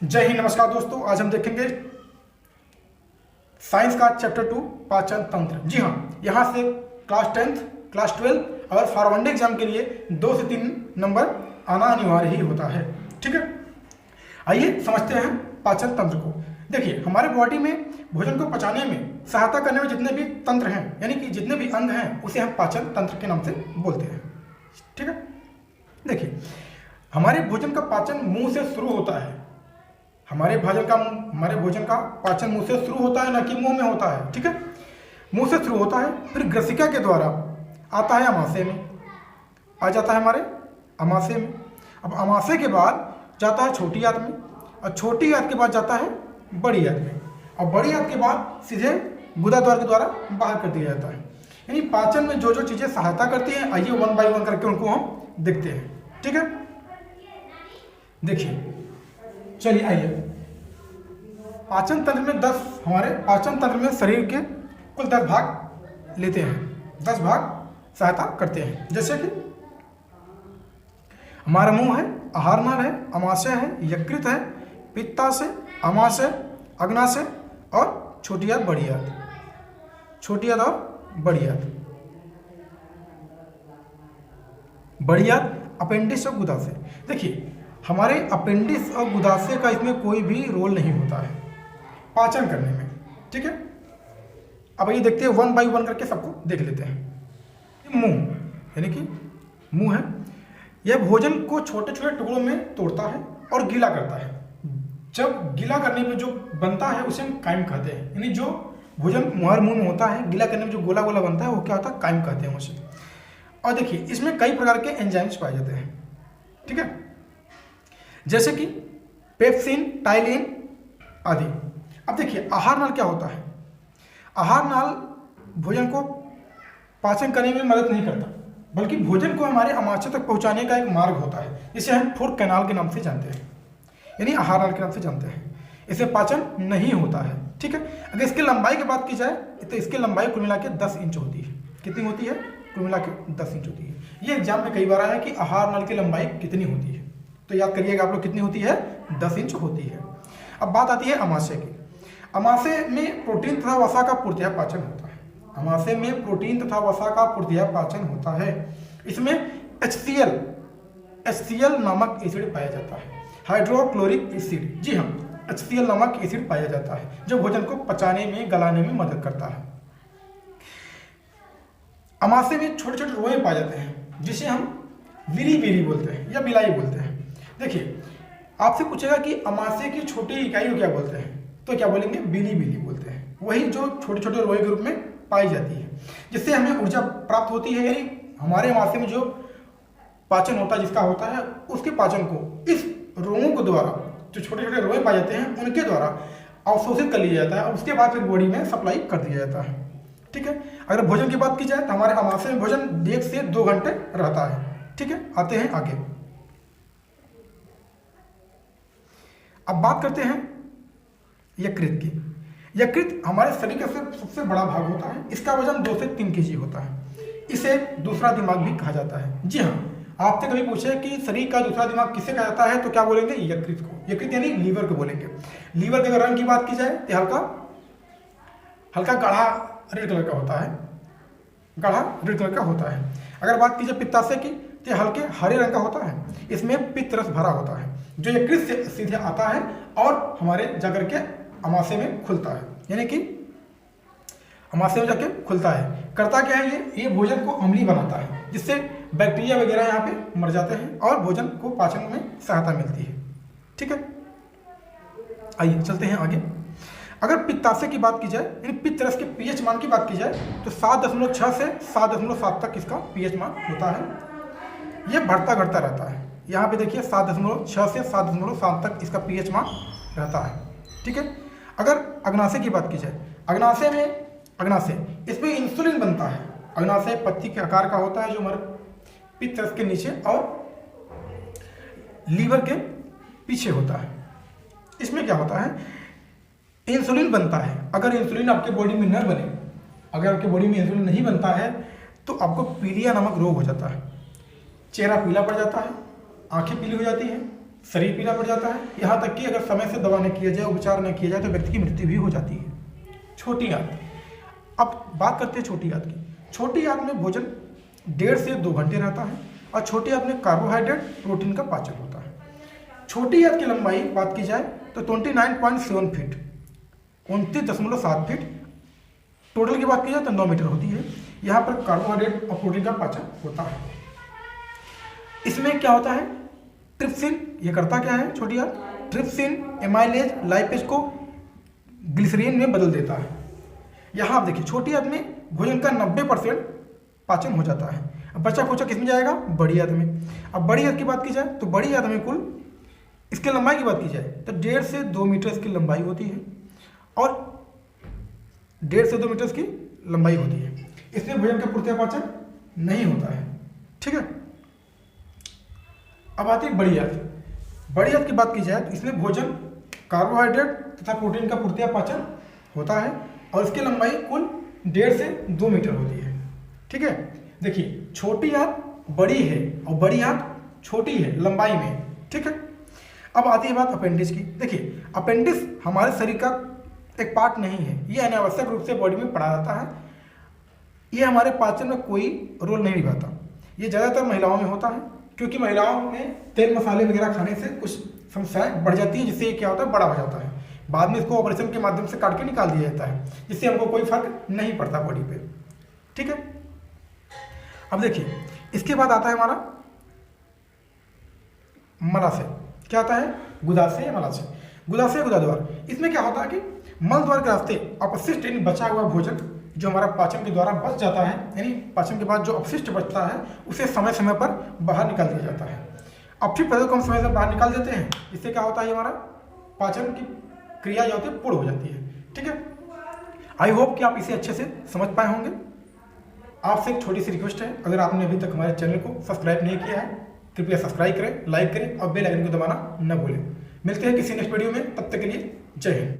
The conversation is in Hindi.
जय हिंद, नमस्कार दोस्तों। आज हम देखेंगे साइंस का चैप्टर 2 पाचन तंत्र। जी हाँ, यहाँ से क्लास 10th, क्लास 12 और फॉरवर्ड एग्जाम के लिए 2 से 3 नंबर आना अनिवार्य ही होता है। ठीक है, आइए समझते हैं पाचन तंत्र को। देखिए, हमारे बॉडी में भोजन को पचाने में सहायता करने में जितने भी तंत्र हैं, यानी कि जितने भी अंग हैं, उसे हम पाचन तंत्र के नाम से बोलते हैं। ठीक है, देखिए, हमारे भोजन का पाचन मुंह से शुरू होता है। हमारे भोजन का पाचन मुंह से शुरू होता है, ना कि मुंह में होता है। ठीक है, मुंह से शुरू होता है, फिर ग्रसिका के द्वारा आता है अमाशय में, आ जाता है हमारे अमाशय में। अब अमाशय के बाद जाता है छोटी आंत में, और छोटी आंत के बाद जाता है बड़ी आंत में, और बड़ी आंत के बाद सीधे गुदा द्वार के द्वारा बाहर कर दिया जाता है। यानी पाचन में जो जो चीजें सहायता करती हैं, आइए 1 बाय 1 करके उनको हम देखते हैं। ठीक है, देखिए, चलिए आइए। पाचन तंत्र में हमारे पाचन तंत्र में शरीर के कुल 10 भाग लेते हैं, 10 भाग सहायता करते हैं। जैसे कि हमारा मुंह है, आहार नाल है, अमाशय है, यकृत है, पित्ताशय, अमाशय, अग्नाशय और छोटी आंत, बड़ी आंत। छोटी आंत और बड़ी आंत। बड़ी आंत अपेंडिक्स और गुदाशय। देखिए, हमारे अपेंडिक्स और गुदाशय का इसमें कोई भी रोल नहीं होता है पाचन करने में। ठीक है, अब ये देखते हैं 1 बाय 1 करके सबको देख लेते हैं। मुंह, यानी कि मुंह है, यह भोजन को छोटे छोटे टुकड़ों में तोड़ता है और गीला करता है। जब गीला करने में जो बनता है उसे हम काइम कहते हैं। यानी जो भोजन हमारे मुंह में होता है, गीला करने में जो गोला गोला बनता है, वो क्या होता है, काइम कहते हैं उसे। और देखिए, इसमें कई प्रकार के एंजाइम्स पाए जाते हैं। ठीक है, जैसे कि पेप्सिन, टाइलिन आदि। अब देखिए, आहार नाल क्या होता है। आहार नाल भोजन को पाचन करने में मदद नहीं करता, बल्कि भोजन को हमारे अमाशय तक पहुंचाने का एक मार्ग होता है, जिसे हम फूड कैनाल के नाम से जानते हैं, यानी आहार नाल के नाम से जानते हैं। इसे पाचन नहीं होता है। ठीक है, अगर इसकी लंबाई की बात की जाए तो इसकी लंबाई कुल मिला के 10 इंच होती है। कितनी होती है? कुल मिला के 10 इंच होती है। ये एग्जाम में कई बार आया है कि आहार नाल की लंबाई कितनी होती है, तो याद करिएगा आप लोग, कितनी होती है? 10 इंच होती है। अब बात आती है अमाशय की। अमाशय में प्रोटीन तथा वसा का पूर्तिया पाचन होता है। अमाशय में प्रोटीन तथा वसा का पूर्तिया पाचन होता है। इसमें HCl नामक एसिड पाया जाता है, हाइड्रोक्लोरिक एसिड। जी हाँ, HCl नामक एसिड पाया जाता है, जो भोजन को पचाने में, गलाने में मदद करता है। अमाशय में छोटे छोटे रोए पाए जाते हैं, जिसे हम विरी बोलते हैं या बिलाई बोलते हैं। देखिए, आपसे पूछेगा कि अमाशय की छोटी इकाई को क्या बोलते हैं, तो क्या बोलेंगे? बिली बोलते हैं। वही जो छोटे छोटे रोए के रूप में पाई जाती है, जिससे हमें ऊर्जा प्राप्त होती है। यानी हमारे अमाशय में जो पाचन होता है, जिसका होता है, उसके पाचन को इस रोगों के द्वारा, जो छोटे छोटे रोए पाए जाते हैं, उनके द्वारा अवशोषित कर लिया जाता है, और उसके बाद फिर बॉडी में सप्लाई कर दिया जाता है। ठीक है, अगर भोजन की बात की जाए तो हमारे अमाशय में भोजन 1 से 2 घंटे रहता है। ठीक है, आते हैं आगे। अब बात करते हैं यकृत की। यकृत हमारे शरीर का सबसे बड़ा भाग होता है। इसका वजन 2 से 3 kg होता है। इसे दूसरा दिमाग भी कहा जाता है। जी हाँ, आपसे कभी पूछे कि शरीर का दूसरा दिमाग किसे कहा जाता है, तो क्या बोलेंगे? यकृत को। यकृत यानी लीवर को बोलेंगे। लीवर के अगर रंग की बात की जाए तो हल्का गाढ़ा रेड कलर का होता है, गाढ़ा रेड कलर का होता है। अगर बात की जाए पित्ताशय की, तो हल्के हरे रंग का होता है। इसमें पित्त रस भरा होता है, जो यकृत से सीधे आता है और हमारे जाकर के अमाशय में खुलता है। यानी कि अमाशय में जाके खुलता है। करता क्या है? ये भोजन को अम्लीय बनाता है, जिससे बैक्टीरिया वगैरह यहाँ पे मर जाते हैं और भोजन को पाचन में सहायता मिलती है। ठीक है, आइए चलते हैं आगे। अगर पित्ताशय की बात की जाए, यानी पित्त रस के पीएच मान की बात की जाए, तो 7.6 से 7.7 तक इसका पीएच मान होता है। यह बढ़ता घटता रहता है। यहाँ पे देखिए 7.6 से 7.7 तक इसका पीएच मान रहता है। ठीक है, अगर अग्नाशय की बात की जाए, अग्नाशय इसमें इंसुलिन बनता है। अग्नाशय पत्ती के आकार का होता है, जो हमारे पित्त रस के नीचे और लीवर के पीछे होता है। इसमें क्या होता है? इंसुलिन बनता है। अगर इंसुलिन आपके बॉडी में न बने, अगर आपके बॉडी में इंसुलिन नहीं बनता है, तो आपको पीलिया नामक रोग हो जाता है। चेहरा पीला पड़ जाता है, आंखें पीली हो जाती हैं, शरीर पीला पड़ जाता है, यहाँ तक कि अगर समय से दवा न किया जाए, उपचार न किया जाए तो व्यक्ति की मृत्यु भी हो जाती है। छोटी आंत। अब बात करते हैं छोटी आंत की। छोटी आंत में भोजन 1.5 से 2 घंटे रहता है और छोटी आंत में कार्बोहाइड्रेट, प्रोटीन का पाचन होता है। छोटी आंत की लंबाई बात की जाए तो 29.7 फीट, 29.7 फीट। टोटल की बात की जाए तो 9 मीटर होती है। यहाँ पर कार्बोहाइड्रेट और प्रोटीन का पाचन होता है। इसमें क्या होता है, ट्रिप्सिन, ये करता क्या है छोटी आंत, ट्रिप्सिन एमाइलेज लाइपेज को ग्लिसरीन में बदल देता है। यहाँ आप देखिए छोटी आंत में भोजन का 90% पाचन हो जाता है। अब बचा खोचा किस में जाएगा, बड़ी आंत में। अब बड़ी आंत की बात की जाए तो बड़ी आंत में कुल, इसके लंबाई की बात की जाए तो 1.5 से 2 मीटर इसकी लंबाई होती है और 1.5 से 2 मीटर इसकी लंबाई होती है। इसमें भोजन का पूर्ति पाचन नहीं होता है, ठीक है। अब आती है बड़ी आंत। बड़ी आंत की बात की जाए तो इसमें भोजन, कार्बोहाइड्रेट तथा प्रोटीन का पूर्ति पाचन होता है और इसकी लंबाई कुल 1.5 से 2 मीटर होती है, ठीक है। देखिए छोटी आंत बड़ी है और बड़ी आंत छोटी है लंबाई में, ठीक है। अब आती है बात अपेंडिक्स की। देखिए अपेंडिक्स हमारे शरीर का एक पार्ट नहीं है, ये अनावश्यक रूप से बॉडी में पड़ा रहता है। ये हमारे पाचन में कोई रोल नहीं निभाता। ये ज़्यादातर महिलाओं में होता है क्योंकि महिलाओं में तेल मसाले वगैरह खाने से कुछ समस्याएं बढ़ जाती हैं, जिससे ये क्या होता है, बड़ा हो जाता है। बाद में इसको ऑपरेशन के माध्यम से काट के निकाल दिया जाता है, जिससे हमको कोई फर्क नहीं पड़ता बॉडी पे, ठीक है। अब देखिए इसके बाद आता है हमारा मलाशय। क्या आता है, गुदाशय या मलाशय। गुदाशय या गुदाद्वार। इसमें क्या होता है कि मल द्वार के रास्ते अपशिष्ट यानी बचा हुआ भोजन जो हमारा पाचन के द्वारा बच जाता है, यानी पाचन के बाद जो अपशिष्ट बचता है उसे समय समय पर बाहर निकाल दिया जाता है। अपशिष्ट पदार्थों को हम समय से बाहर निकाल देते हैं, इससे क्या होता है, हमारा पाचन की क्रिया जो होती है पूर्ण हो जाती है, ठीक है। आई होप कि आप इसे अच्छे से समझ पाए होंगे। आपसे एक छोटी सी रिक्वेस्ट है, अगर आपने अभी तक हमारे चैनल को सब्सक्राइब नहीं किया है कृपया सब्सक्राइब करें, लाइक करें और बेल आइकन को दबाना न भूलें। मिलते हैं किसी नेक्स्ट वीडियो में, तब तक के लिए जय हिंद।